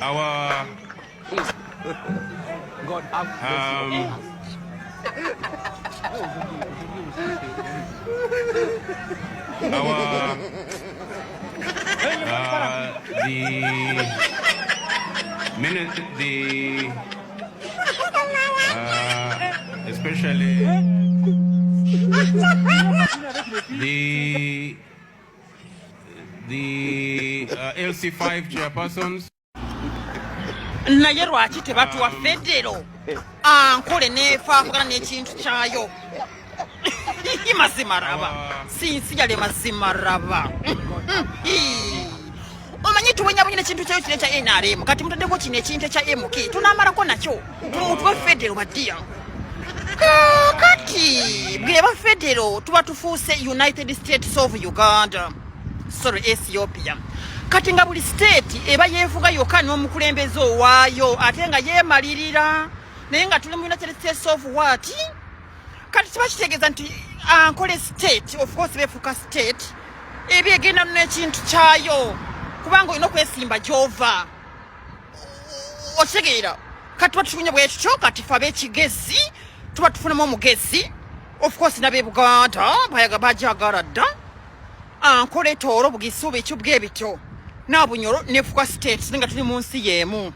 Our God have especially the LC5 chairpersons. Naye lwaki tebatuwa federo ankole nefa avugana n'ekintu kyayo mazima raba sinsi yale mazima raba omanyi tuwenyabunya n'ekintu kyayo kine kya NRM kati mutaddeko kino ekintu ekya MK tunaamalako nakyo tumutuwe federo baddiya kati bweba federo tuba tufuuse United States of Uganda sorry Ethiopia kati nga buli state eba yevuga yokka n'omukulembeze owaayo ate nga yeemalirira naye nga tuli mu United States of what kati kiba kitegeeza nti Ankole State of course befuuka state eba egenda n'ekintu kyayo kubanga olina okwesimba gy'ova okitegeera kati tuba tufunye bwe tutyo kati fe ab'ekigezi tuba tufunamu omugezi of course n'ab'e Buganda bajagala dda Ankole Tooro Bugisuuba ekyo bw'ebityo n'Abunyoro nefuuka state nga tuli mu nsi y'emu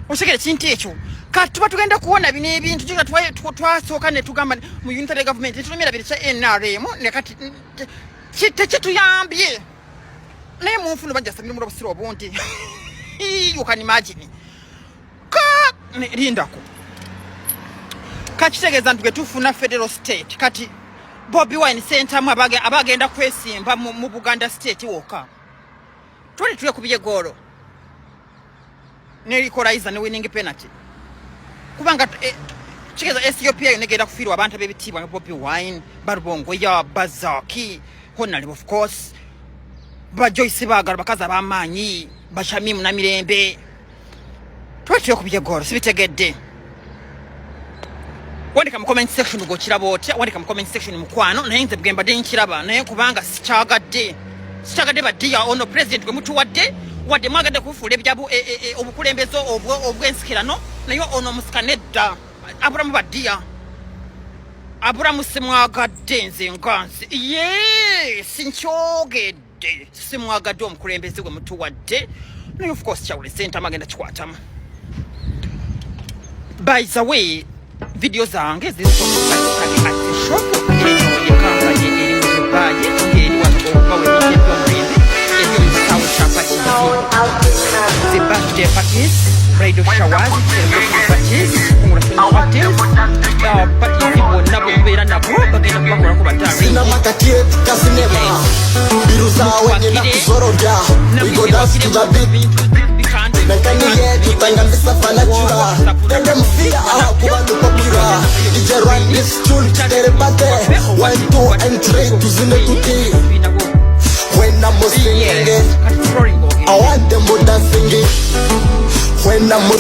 otegere kintu ekyo kati tuba tugenda kuwona bino ebintu kyo twasooka ne tugamba mu unitary government netulumira biri kya NRM ne kati tekituyambye naye mu nfuno bajja samira mu busiro obundi you can imagine lindako kakitegeeza nti tufuna federal state kati Bobi Wine Center abagenda kwesimba mu Buganda state woka tuli kubiye goro ne equalizer ne winning penalty kubanga kigeza Ethiopia yonegera kufirwa abantu b'ebitibwa Bobi Wine Barubongo ya Bazaki Honali of course ba Joyce bagala bakaza bamanyi bashamimu na mirembe tuli kubiye goro sibitegedde wandika mu comment section ugo kiraba otya wandika mu comment section mukwano naye nze bwemba de nkiraba naye kubanga sikyagadde badiya ono president gwe mutuwadde wadde mwagadde kufuula ebyabu obukulembeze obw'ensikirano naye ono musika nedda abulamu badiya abulamu simwagadde nze nganze sinkyogedde simwagadde omukulembeze gwe mutuwadde naye of course kyawule sente amagenda kikwatamu by the way video zange zisomeka at the shop yekambanye eri mu Dubai ngeri wano obawe bidde ebyo musawo chapati the birthday parties bridal showers celebration parties congratulations parties bonna bwembeera nabo bagenda kubakola ku batari biruzawe nyina kuzorodya we dance to the beat Mekani yetu tanga misafana chura Tenge mfia kuba nukopira Ije run this tune tere bate 1, 2 and 3 tuzine tuti When I'm singing I want them to dancing When I'm